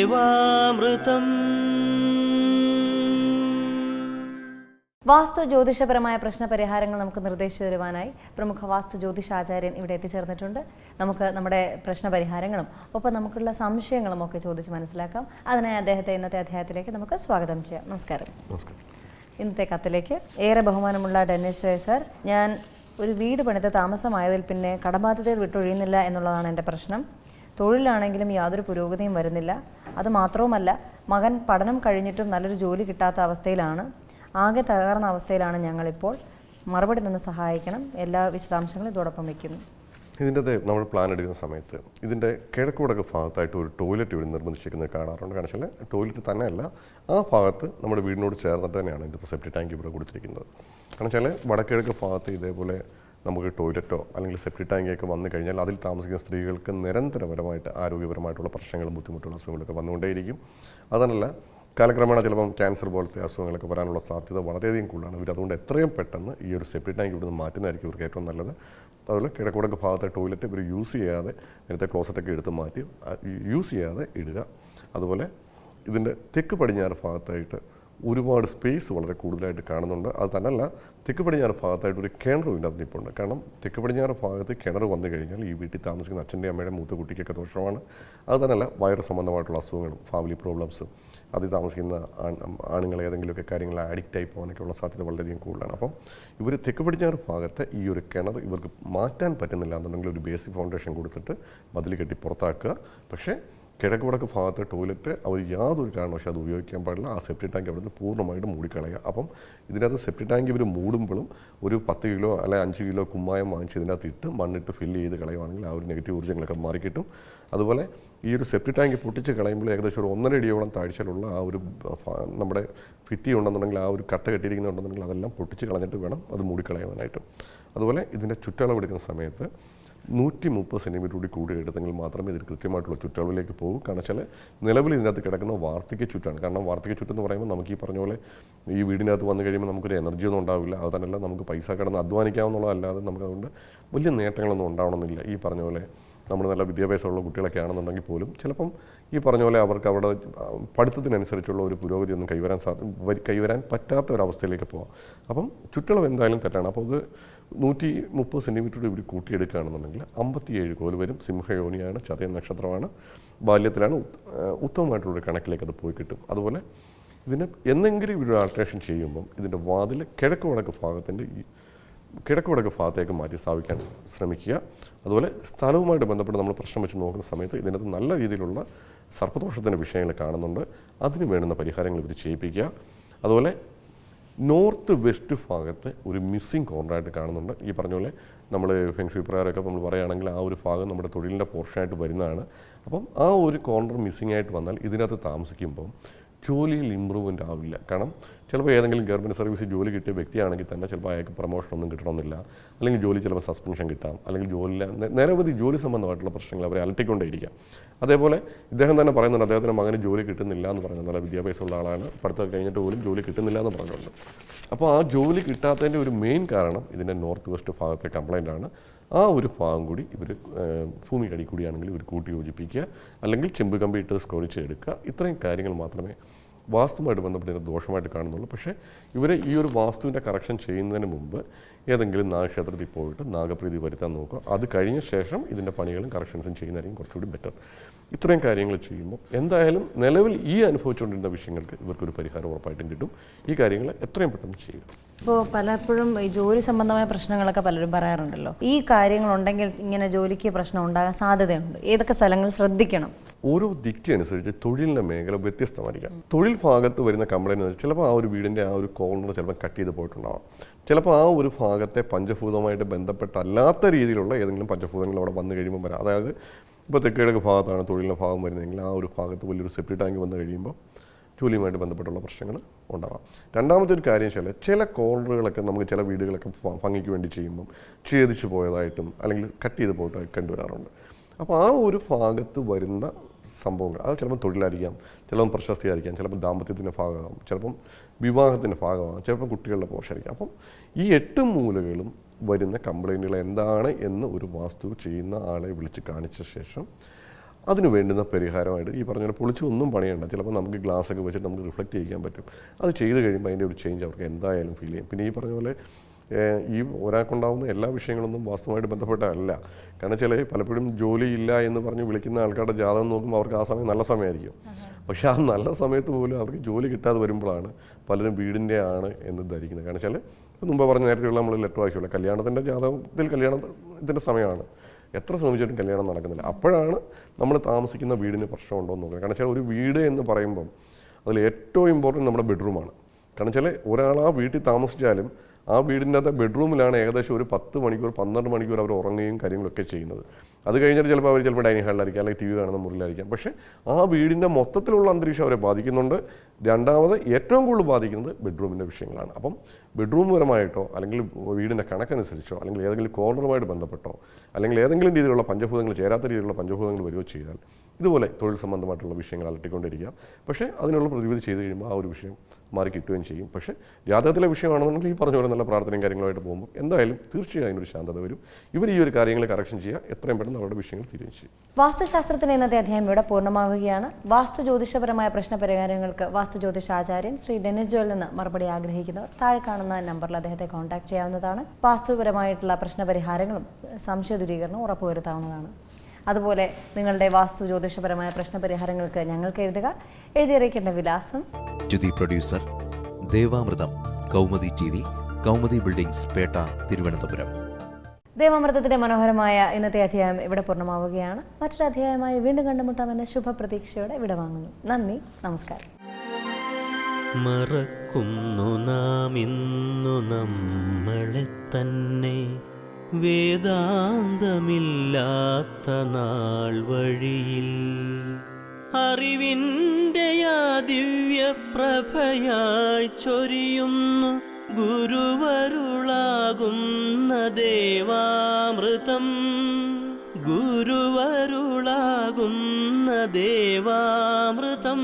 ദേവാമൃതം. വാസ്തു ജ്യോതിഷപരമായ പ്രശ്നപരിഹാരങ്ങൾ നമുക്ക് നിർദ്ദേശിച്ചു തരുവാനായി പ്രമുഖ വാസ്തു ജ്യോതിഷാചാര്യൻ ഇവിടെ എത്തിച്ചേർന്നിട്ടുണ്ട്. നമുക്ക് നമ്മുടെ പ്രശ്നപരിഹാരങ്ങളും ഒപ്പം നമുക്കുള്ള സംശയങ്ങളും ഒക്കെ ചോദിച്ച് മനസ്സിലാക്കാം. അതിനായി അദ്ദേഹത്തെ ഇന്നത്തെ അധ്യായത്തിലേക്ക് നമുക്ക് സ്വാഗതം ചെയ്യാം. നമസ്കാരം. ഇന്നത്തെ കത്തിലേക്ക് ഏറെ ബഹുമാനമുള്ള ഡെന്നിസ് ജോയ് സർ, ഞാൻ ഒരു വീട് പണിത് താമസമായതിൽ പിന്നെ കടബാധ്യതയിൽ വിട്ടൊഴിയുന്നില്ല എന്നുള്ളതാണ് എൻ്റെ പ്രശ്നം. തൊഴിലാണെങ്കിലും യാതൊരു പുരോഗതിയും വരുന്നില്ല. അതുമാത്രവുമല്ല, മകൻ പഠനം കഴിഞ്ഞിട്ടും നല്ലൊരു ജോലി കിട്ടാത്ത അവസ്ഥയിലാണ്. ആകെ തകർന്ന അവസ്ഥയിലാണ് ഞങ്ങളിപ്പോൾ. മറുപടി നിന്ന് സഹായിക്കണം. എല്ലാ വിശദാംശങ്ങളും ഇതോടൊപ്പം വയ്ക്കുന്നു. ഇതിൻ്റെ നമ്മൾ പ്ലാൻ എടുക്കുന്ന സമയത്ത് ഇതിൻ്റെ കിഴക്കുവടക്ക് ഭാഗത്തായിട്ട് ഒരു ടോയ്ലറ്റ് ഇവിടെ നിർബന്ധിച്ചിരിക്കുന്നത് കാണാറുണ്ട്. കാരണം വെച്ചാൽ ടോയ്ലറ്റ് തന്നെയല്ല, ആ ഭാഗത്ത് നമ്മുടെ വീടിനോട് ചേർന്നിട്ട് തന്നെയാണ് ഇതിൻ്റെ സെപ്റ്റി ടാങ്ക് ഇവിടെ കൊടുത്തിരിക്കുന്നത്. കാരണം വെച്ചാൽ വടക്കിഴക്ക് ഭാഗത്ത് ഇതേപോലെ നമുക്ക് ടോയ്ലറ്റോ അല്ലെങ്കിൽ സെപ്റ്റി ടാങ്കൊക്കെ വന്നു കഴിഞ്ഞാൽ അതിൽ താമസിക്കുന്ന സ്ത്രീകൾക്ക് നിരന്തരപരമായിട്ട് ആരോഗ്യപരമായിട്ടുള്ള പ്രശ്നങ്ങളും ബുദ്ധിമുട്ടുള്ള അസുഖങ്ങളൊക്കെ വന്നുകൊണ്ടേയിരിക്കും. അതല്ല, കാലക്രമേണ ചിലപ്പം ക്യാൻസർ പോലത്തെ അസുഖങ്ങളൊക്കെ വരാനുള്ള സാധ്യത വളരെയധികം കൂടുതലാണ്. ഇവർ അതുകൊണ്ട് എത്രയും പെട്ടെന്ന് ഈ ഒരു സെപ്റ്റി ടാങ്ക് ഇവിടുന്ന് മാറ്റുന്നതായിരിക്കും ഇവർക്ക് ഏറ്റവും നല്ലത്. അതുപോലെ കിഴക്കുവടക്ക് ഭാഗത്തെ ടോയ്ലറ്റ് ഇവർ യൂസ് ചെയ്യാതെ, നേരത്തെ ക്ലോസറ്റൊക്കെ എടുത്ത് മാറ്റി യൂസ് ചെയ്യാതെ ഇടുക. അതുപോലെ ഇതിൻ്റെ തെക്ക് പടിഞ്ഞാറ് ഭാഗത്തായിട്ട് ഒരുപാട് സ്പേസ് വളരെ കൂടുതലായിട്ട് കാണുന്നുണ്ട്. അത് തന്നെയല്ല, തെക്ക് പടിഞ്ഞാറ് ഭാഗത്തായിട്ട് ഒരു കിണറും ഇതിൻ്റെ അകത്ത് നിൽപ്പുണ്ട്. കാരണം തെക്ക് പടിഞ്ഞാറ് ഭാഗത്ത് കിണർ വന്നു കഴിഞ്ഞാൽ ഈ വീട്ടിൽ താമസിക്കുന്ന അച്ഛൻ്റെ അമ്മയുടെ മൂത്ത കുട്ടിക്കൊക്കെ ദോഷമാണ്. അത് തന്നെയല്ല, വയറ് സംബന്ധമായിട്ടുള്ള അസുഖങ്ങളും ഫാമിലി പ്രോബ്ലംസും അതിൽ താമസിക്കുന്ന ആണുങ്ങൾ ഏതെങ്കിലുമൊക്കെ കാര്യങ്ങൾ അഡിക്റ്റ് ആയി പോകാനൊക്കെയുള്ള സാധ്യത വളരെയധികം കൂടുതലാണ്. അപ്പം ഇവർ തെക്ക് പടിഞ്ഞാറ് ഭാഗത്തെ ഈ ഒരു കിണർ ഇവർക്ക് മാറ്റാൻ പറ്റുന്നില്ല എന്നുണ്ടെങ്കിൽ ഒരു ബേസിക് ഫൗണ്ടേഷൻ കൊടുത്തിട്ട് മതിൽ കെട്ടി പുറത്താക്കുക. പക്ഷേ കിഴക്ക് വടക്ക് ഭാഗത്തെ ടോയ്ലറ്റ് അവർ യാതൊരു കാരണവശാലും അത് ഉപയോഗിക്കാൻ പാടില്ല. ആ സെപ്റ്റി ടാങ്ക് അവിടെ നിന്ന് പൂർണ്ണമായിട്ട് മൂടിക്കളയുക. അപ്പം ഇതിനകത്ത് സെപ്റ്റി ടാങ്ക് ഇവർ മൂടുമ്പോഴും ഒരു 10 കിലോ അല്ലെങ്കിൽ 5 കിലോ കുമ്മായം വാങ്ങിച്ച് ഇതിനകത്ത് ഇട്ട് മണ്ണിട്ട് ഫില്ല് ചെയ്ത് കളയുവാണെങ്കിൽ ആ ഒരു നെഗറ്റീവ് ഊർജ്ജങ്ങളൊക്കെ മാറിക്കിട്ടും. അതുപോലെ ഈ ഒരു സെപ്റ്റി ടാങ്ക് പൊട്ടിച്ച് കളയുമ്പോൾ ഏകദേശം ഒരു 1.5 അടിയോളം താഴ്ചയിലുള്ള ആ ഒരു നമ്മുടെ ഭിത്തി ഉണ്ടെന്നുണ്ടെങ്കിൽ, ആ ഒരു കട്ട കെട്ടിയിരിക്കുന്നുണ്ടെന്നുണ്ടെങ്കിൽ അതെല്ലാം പൊട്ടിച്ച് കളഞ്ഞിട്ട് വേണം അത് മൂടിക്കളയാനായിട്ട്. അതുപോലെ ഇതിൻ്റെ ചുറ്റളവെടുക്കുന്ന സമയത്ത് 130 സെൻറ്റിമീറ്റർ കൂടി എടുത്തെങ്കിൽ മാത്രമേ ഇതിൽ കൃത്യമായിട്ടുള്ള ചുറ്റളവിലേക്ക് പോകും. കാരണം വെച്ചാൽ നിലവിൽ ഇതിനകത്ത് കിടക്കുന്ന വാർദ്ധക്യ ചുറ്റാണ്. കാരണം വാർദ്ധക്യ ചുറ്റെന്ന് പറയുമ്പോൾ നമുക്ക് ഈ പറഞ്ഞ പോലെ ഈ വീടിനകത്ത് വന്നു കഴിയുമ്പോൾ നമുക്കൊരു എനർജി ഒന്നും ഉണ്ടാവില്ല. അത് തന്നെയല്ല, നമുക്ക് പൈസ കിടന്ന് അധ്വാനിക്കാവുന്നുള്ളതല്ലാതെ നമുക്കതുകൊണ്ട് വലിയ നേട്ടങ്ങളൊന്നും ഉണ്ടാവണമെന്നില്ല. ഈ പറഞ്ഞ പോലെ നമ്മൾ നല്ല വിദ്യാഭ്യാസമുള്ള കുട്ടികളൊക്കെ ആണെന്നുണ്ടെങ്കിൽ പോലും ചിലപ്പം ഈ പറഞ്ഞ പോലെ അവർക്ക് അവരുടെ പഠിത്തത്തിനനുസരിച്ചുള്ള ഒരു പുരോഗതി ഒന്നും കൈവരാൻ പറ്റാത്ത ഒരവസ്ഥയിലേക്ക് പോകാം. അപ്പം ചുറ്റളവ് എന്തായാലും തെറ്റാണ്. അപ്പോൾ അത് 130 സെൻറ്റിമീറ്റർ ഇവർ കൂട്ടിയെടുക്കുകയാണെന്നുണ്ടെങ്കിൽ 57 കോല് വരും. സിംഹയോനിയാണ്, ചതയ നക്ഷത്രമാണ്, ബാല്യത്തിലാണ്, ഉത്തമമായിട്ടുള്ളൊരു കണക്കിലേക്ക് അത് പോയി കിട്ടും. അതുപോലെ ഇതിന് എന്തെങ്കിലും ഒരു ആൾട്രേഷൻ ചെയ്യുമ്പം ഇതിൻ്റെ വാതിൽ കിഴക്ക് വടക്ക് ഭാഗത്തേക്ക് മാറ്റി സ്ഥാപിക്കാൻ ശ്രമിക്കുക. അതുപോലെ സ്ഥലവുമായിട്ട് ബന്ധപ്പെട്ട് നമ്മൾ പ്രശ്നം വെച്ച് നോക്കുന്ന സമയത്ത് ഇതിനകത്ത് നല്ല രീതിയിലുള്ള സർപ്പദോഷത്തിൻ്റെ വിഷയങ്ങൾ കാണുന്നുണ്ട്. അതിന് വേണ്ടുന്ന പരിഹാരങ്ങൾ ഇവർ ചെയ്യിപ്പിക്കുക. അതുപോലെ നോർത്ത് വെസ്റ്റ് ഭാഗത്ത് ഒരു മിസ്സിങ് കോർണറായിട്ട് കാണുന്നുണ്ട്. ഈ പറഞ്ഞ പോലെ നമ്മൾ ഫെങ്ഷുയി പ്രകാരമൊക്കെ നമ്മൾ പറയുകയാണെങ്കിൽ ആ ഒരു ഭാഗം നമ്മുടെ തൊഴിലിൻ്റെ പോർഷനായിട്ട് വരുന്നതാണ്. അപ്പം ആ ഒരു കോർണർ മിസ്സിങ് ആയിട്ട് വന്നാൽ ഇതിനകത്ത് താമസിക്കുമ്പം ജോലിയിൽ ഇമ്പ്രൂവ്മെൻ്റ് ആവില്ല. കാരണം ചിലപ്പോൾ ഏതെങ്കിലും ഗവൺമെൻറ് സർവീസിൽ ജോലി കിട്ടിയ വ്യക്തിയാണെങ്കിൽ തന്നെ ചിലപ്പോൾ അയാൾക്ക് പ്രൊമോഷനൊന്നും കിട്ടണമെന്നില്ല, അല്ലെങ്കിൽ ജോലി ചിലപ്പോൾ സസ്പെൻഷൻ കിട്ടാം, അല്ലെങ്കിൽ നിരവധി ജോലി സംബന്ധമായിട്ടുള്ള പ്രശ്നങ്ങൾ അവരെ അലട്ടിക്കൊണ്ടേയിരിക്കാം. അതേപോലെ ഇദ്ദേഹം തന്നെ പറയുന്നുണ്ട്, അദ്ദേഹത്തിൻ്റെ മകന് ജോലി കിട്ടുന്നില്ല എന്ന് പറയുന്നത്. നല്ല വിദ്യാഭ്യാസമുള്ള ആളാണ്, പഠിത്തം കഴിഞ്ഞിട്ട് പോലും ജോലി കിട്ടുന്നില്ല എന്ന് പറഞ്ഞുകൊണ്ട്. അപ്പോൾ ആ ജോലി കിട്ടാത്തതിൻ്റെ ഒരു മെയിൻ കാരണം ഇതിൻ്റെ നോർത്ത് വെസ്റ്റ് ഭാഗത്തെ കംപ്ലൈൻ്റ് ആണ്. ആ ഒരു ഭാഗം കൂടി ഇവർ ഭൂമിക്കടി കൂടിയാണെങ്കിൽ ഇവർ കൂട്ടി യോജിപ്പിക്കുക, അല്ലെങ്കിൽ ചെമ്പ് കമ്പി ഇട്ട് സ്കോറിച്ച് എടുക്കുക. ഇത്രയും കാര്യങ്ങൾ മാത്രമേ വാസ്തുവുമായിട്ട് ബന്ധപ്പെട്ട് ദോഷമായിട്ട് കാണുന്നുള്ളൂ. പക്ഷേ ഇവർ ഈ ഒരു വാസ്തുവിൻ്റെ കറക്ഷൻ ചെയ്യുന്നതിന് മുമ്പ് ഏതെങ്കിലും നാഗക്ഷേത്രത്തിൽ പോയിട്ട് നാഗപ്രീതി വരുത്താൻ നോക്കുക. അത് കഴിഞ്ഞ ശേഷം ഇതിൻ്റെ പണികളും കറക്ഷൻസും ചെയ്യുന്നതായിരിക്കും കുറച്ചുകൂടി ബെറ്റർ. ഇത്രയും കാര്യങ്ങൾ ചെയ്യുമ്പോൾ എന്തായാലും നിലവിൽ ഈ അനുഭവിച്ചുകൊണ്ടിരുന്ന വിഷയങ്ങൾക്ക് ഇവർക്കൊരു പരിഹാരം ഉറപ്പായിട്ടും കിട്ടും. ഈ കാര്യങ്ങൾ എത്രയും പെട്ടെന്ന് ചെയ്യുക. ഇപ്പോൾ പലപ്പോഴും ഈ ജോലി സംബന്ധമായ പ്രശ്നങ്ങളൊക്കെ പലരും പറയാറുണ്ടല്ലോ. ഈ കാര്യങ്ങളുണ്ടെങ്കിൽ ഇങ്ങനെ ജോലിക്ക് പ്രശ്നം ഉണ്ടാകാൻ സാധ്യതയുണ്ട്. ഏതൊക്കെ സ്ഥലങ്ങൾ ശ്രദ്ധിക്കണം? ഓരോ ദിക്കനുസരിച്ച് തൊഴിലിൻ്റെ മേഖല വ്യത്യസ്തമായിരിക്കാം. തൊഴിൽ ഭാഗത്ത് വരുന്ന കംപ്ലൈൻറ്റ് ചിലപ്പോൾ ആ ഒരു വീടിൻ്റെ ആ ഒരു കോർണർ ചിലപ്പോൾ കട്ട് ചെയ്ത് പോയിട്ടുണ്ടാവാം. ചിലപ്പോൾ ആ ഒരു ഭാഗത്തെ പഞ്ചഭൂതമായിട്ട് ബന്ധപ്പെട്ടല്ലാത്ത രീതിയിലുള്ള ഏതെങ്കിലും പഞ്ചഭൂതങ്ങൾ അവിടെ വന്നു കഴിയുമ്പോൾ വരാം. അതായത് ഇപ്പോൾ തെക്കിഴക്ക് ഭാഗത്താണ് തൊഴിലിൻ്റെ ഭാഗം വരുന്നതെങ്കിൽ ആ ഒരു ഭാഗത്ത് വലിയൊരു സെപ്റ്റി ടാങ്ക് വന്നു കഴിയുമ്പോൾ ജോലിയുമായിട്ട് ബന്ധപ്പെട്ടുള്ള പ്രശ്നങ്ങൾ ഉണ്ടാവാം. രണ്ടാമത്തെ ഒരു കാര്യം വെച്ചാൽ ചില കോർണറുകളൊക്കെ നമുക്ക് ചില വീടുകളൊക്കെ ഭംഗിക്ക് വേണ്ടി ചെയ്യുമ്പം ഛേദിച്ച് പോയതായിട്ടും അല്ലെങ്കിൽ കട്ട് ചെയ്ത് പോയിട്ടായി കണ്ടുവരാറുണ്ട്. അപ്പോൾ ആ ഒരു ഭാഗത്ത് വരുന്ന സംഭവങ്ങൾ അത് ചിലപ്പോൾ തൊഴിലായിരിക്കാം, ചിലപ്പം പ്രശസ്തിയായിരിക്കാം, ചിലപ്പോൾ ദാമ്പത്യത്തിൻ്റെ ഭാഗമാകും, ചിലപ്പം വിവാഹത്തിൻ്റെ ഭാഗമാകും, ചിലപ്പോൾ കുട്ടികളുടെ പോഷായിരിക്കും. അപ്പം ഈ 8 മൂലകളും വരുന്ന കംപ്ലൈൻറ്റുകൾ എന്താണ് എന്ന് ഒരു വാസ്തു ചെയ്യുന്ന ആളെ വിളിച്ച് കാണിച്ച ശേഷം അതിന് വേണ്ടുന്ന പരിഹാരമായിട്ട് ഈ പറഞ്ഞ പൊളിച്ച് ഒന്നും പണിയണ്ട, ചിലപ്പോൾ നമുക്ക് ഗ്ലാസ്സൊക്കെ വെച്ചിട്ട് നമുക്ക് റിഫ്ലക്റ്റ് ചെയ്യാൻ പറ്റും. അത് ചെയ്ത് കഴിയുമ്പോൾ അതിൻ്റെ ഒരു ചേഞ്ച് അവർക്ക് എന്തായാലും ഫീൽ ചെയ്യും. പിന്നെ ഈ പറഞ്ഞ പോലെ ഈ ഒരാൾക്കുണ്ടാകുന്ന എല്ലാ വിഷയങ്ങളൊന്നും വാസ്തവമായിട്ട് ബന്ധപ്പെട്ടതല്ല. കാരണം ചില പലപ്പോഴും ജോലിയില്ല എന്ന് പറഞ്ഞ് വിളിക്കുന്ന ആൾക്കാരുടെ ജാതകം നോക്കുമ്പോൾ അവർക്ക് ആ സമയം നല്ല സമയമായിരിക്കും. പക്ഷേ ആ നല്ല സമയത്ത് പോലും അവർക്ക് ജോലി കിട്ടാതെ വരുമ്പോഴാണ് പലരും വീടിൻ്റെ ആണ് എന്ന് ധരിക്കുന്നത്. കാരണം വെച്ചാൽ മുമ്പ് പറഞ്ഞ നേരത്തെയുള്ള നമ്മൾ ലെറ്റർ വായിച്ചുള്ള കല്യാണത്തിൻ്റെ ജാതകത്തിൽ കല്യാണത്തിൻ്റെ സമയമാണ്, എത്ര ശ്രമിച്ചിട്ടും കല്യാണം നടക്കുന്നില്ല. അപ്പോഴാണ് നമ്മൾ താമസിക്കുന്ന വീടിന് പ്രശ്നമുണ്ടോ എന്ന് നോക്കുന്നത്. കാരണം വെച്ചാൽ ഒരു വീട് എന്ന് പറയുമ്പം അതിൽ ഏറ്റവും ഇമ്പോർട്ടൻറ്റ് നമ്മുടെ ബെഡ്റൂമാണ്. കാരണം വെച്ചാൽ ഒരാൾ ആ വീട്ടിൽ താമസിച്ചാലും ആ വീടിൻ്റെ അകത്തെ ബെഡ്റൂമിലാണ് ഏകദേശം ഒരു 10 മണിക്കൂർ 12 മണിക്കൂർ അവർ ഉറങ്ങുകയും കാര്യങ്ങളൊക്കെ ചെയ്യുന്നത്. അത് കഴിഞ്ഞിട്ട് ചിലപ്പോൾ അവർ ഡൈനിങ് ഹാളിലായിരിക്കും, അല്ലെങ്കിൽ TV കാണുന്ന മുറിയിലായിരിക്കാം. പക്ഷേ ആ വീടിൻ്റെ മൊത്തത്തിലുള്ള അന്തരീക്ഷം അവരെ ബാധിക്കുന്നുണ്ട്. രണ്ടാമത് ഏറ്റവും കൂടുതൽ ബാധിക്കുന്നത് ബെഡ്റൂമിൻ്റെ വിഷയങ്ങളാണ്. അപ്പം ബെഡ്റൂം പരമായിട്ടോ അല്ലെങ്കിൽ വീടിൻ്റെ കണക്കനുസരിച്ചോ അല്ലെങ്കിൽ ഏതെങ്കിലും കോർണറുമായിട്ട് ബന്ധപ്പെട്ടോ അല്ലെങ്കിൽ ഏതെങ്കിലും രീതിയിലുള്ള പഞ്ചഭൂതങ്ങൾ ചേരാത്ത രീതിയിലുള്ള പഞ്ചഭൂതങ്ങൾ വരികയോ ചെയ്താൽ ഇതുപോലെ തൊഴിൽ സംബന്ധമായിട്ടുള്ള വിഷയങ്ങൾ അലട്ടിക്കൊണ്ടിരിക്കുക. പക്ഷേ അതിനുള്ള പ്രതിവിധി ചെയ്ത് കഴിയുമ്പോൾ ആ ഒരു വിഷയം മാറി കിട്ടുകയും ചെയ്യും. പക്ഷേ ജാതകത്തിലെ വിഷയമാണെന്നുണ്ടെങ്കിൽ ഈ പറഞ്ഞ പോലെ നല്ല പ്രാർത്ഥനയും കാര്യങ്ങളുമായിട്ട് പോകുമ്പോൾ എന്തായാലും തീർച്ചയായും അതിനൊരു ശാന്തത വരും. ഇവർ ഈ ഒരു കാര്യങ്ങൾ കറക്ഷൻ ചെയ്യുക, എത്രയും പെട്ടെന്ന് അവരുടെ വിഷയങ്ങൾ തീരുകയും ചെയ്യും. വാസ്തുശാസ്ത്രത്തിന് ഇന്നത്തെ അധ്യായം ഇവിടെ പൂർണ്ണമാവുകയാണ്. വാസ്തു ജ്യോതിഷപരമായ പ്രശ്നപരിഹാരങ്ങൾക്ക് വാസ്തു ജ്യോതിഷാചാര്യൻ ശ്രീ ഡെന്നിസ് ജോയിൽ നിന്ന് മറുപടി ആഗ്രഹിക്കുന്നവർ താഴെ കാണുന്ന നമ്പറിൽ അദ്ദേഹത്തെ കോൺടാക്ട് ചെയ്യാവുന്നതാണ്. വാസ്തുപരമായിട്ടുള്ള പ്രശ്നപരിഹാരങ്ങളും സംശയ ദൂരീകരണവും ഉറപ്പുവരുത്താവുന്നതാണ്. അതുപോലെ നിങ്ങളുടെ വാസ്തു ജ്യോതിഷപരമായ പ്രശ്നപരിഹാരങ്ങൾക്ക് ഞങ്ങൾക്ക് എഴുതിയറിയിക്കേണ്ട വിലാസം: Jyothi producer, Devamritham, Kaumudi TV, Kaumudi buildings, Pettah, Thiruvananthapuram. ദേവാമൃതത്തിന്റെ മനോഹരമായ ഇന്നത്തെ അധ്യായം ഇവിടെ പൂർണ്ണമാവുകയാണ്. മറ്റൊരു അധ്യായമായി വീണ്ടും കണ്ടുമുട്ടാമെന്ന ശുഭപ്രതീക്ഷയോടെ വിടവാങ്ങുന്നു. നന്ദി, നമസ്കാരം. മറക്കുന്നു നാം ഇന്നു നമ്മളെ തന്നെ, വേദാന്തമില്ലാത്ത നാൾ വഴിയിൽ അറിവിൻ്റെ ആ ദിവ്യപ്രഭയായി ചൊരിയുന്നു ഗുരുവരുളാകുന്ന ദേവാമൃതം, ഗുരുവരുളാകുന്ന ദേവാമൃതം.